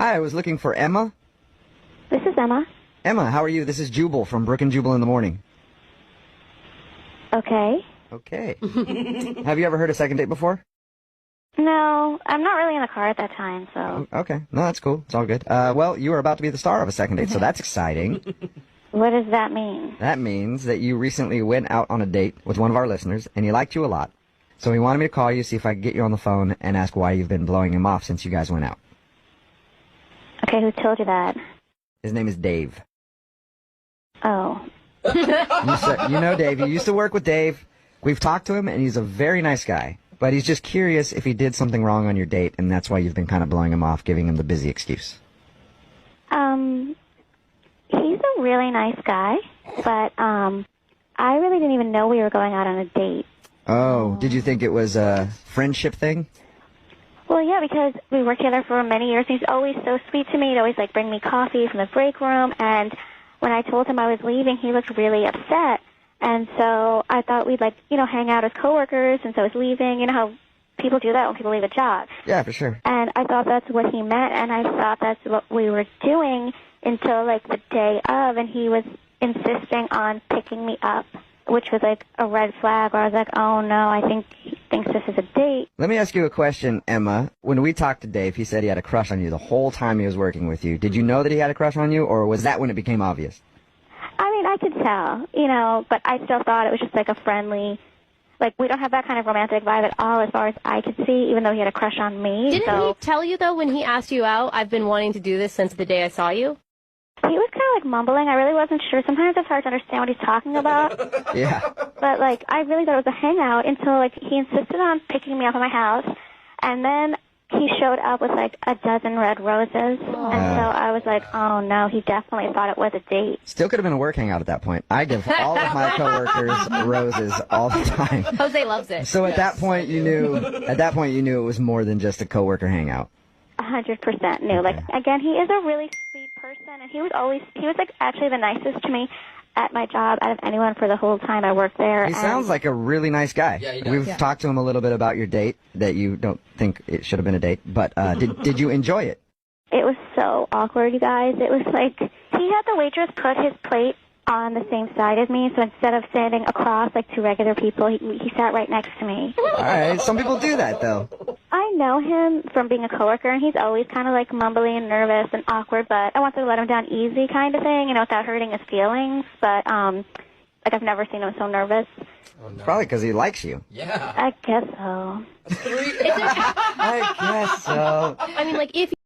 Hi, I was looking for Emma. This is Emma. Emma, how are you? This is Jubal from Brooke Jubal in the Morning. Okay. Okay. Have you ever heard of Second Date before? No, I'm not really in the car at that time, so... Okay. No, that's cool. It's all good. Well, you are about to be the star of a Second Date, so that's exciting. What does that mean? That means that you recently went out on a date with one of our listeners, and he liked you a lot. So he wanted me to call you, see if I could get you on the phone, and ask why you've been blowing him off since you guys went out. Okay, who told you that? His name is Dave. Oh. You know Dave. You used to work with Dave. We've talked to him, and he's a very nice guy. But he's just curious if he did something wrong on your date, and that's why you've been kind of blowing him off, giving him the busy excuse. He's a really nice guy, but, I really didn't even know we were going out on a date. Oh, did you think it was a friendship thing? Well, yeah, because we worked together for many years, and he's always so sweet to me. He'd always, bring me coffee from the break room, and when I told him I was leaving, he looked really upset. And so I thought we'd, hang out as coworkers since I was leaving. You know how people do that when people leave a job. Yeah, for sure. And I thought that's what he meant, and I thought that's what we were doing until, the day of, and he was insisting on picking me up, which was, a red flag where I was like, oh, no, I think he thinks this is a date. Let me ask you a question, Emma. When we talked to Dave, he said he had a crush on you the whole time he was working with you. Did you know that he had a crush on you, or was that when it became obvious? I mean, I could tell, but I still thought it was just, a friendly... we don't have that kind of romantic vibe at all as far as I could see, even though he had a crush on me. Didn't he tell you, though, when he asked you out, I've been wanting to do this since the day I saw you? He was kind of, mumbling. I really wasn't sure. Sometimes it's hard to understand what he's talking about. Yeah. But, I really thought it was a hangout until, he insisted on picking me up at my house. And then he showed up with, a dozen red roses. And so I was like, oh, no, he definitely thought it was a date. Still could have been a work hangout at that point. I give all of my coworkers roses all the time. Jose loves it. So at that point, you knew it was more than just a coworker hangout. 100% knew. Okay. Again, he is a really sweet person, and he was actually the nicest to me at my job out of anyone for the whole time I worked there. He sounds like a really nice guy. Yeah, he does. We've talked to him a little bit about your date, that you don't think it should have been a date, but did you enjoy it? It was so awkward, you guys. It was he had the waitress put his plate on the same side as me, so instead of standing across two regular people, he sat right next to me. All right, some people do that, though. I know him from being a coworker, and he's always kind of mumbly and nervous and awkward, but I wanted to let him down easy kind of thing, without hurting his feelings, but, I've never seen him so nervous. Oh, no. Probably because he likes you. Yeah. I guess so. I guess so. I mean, if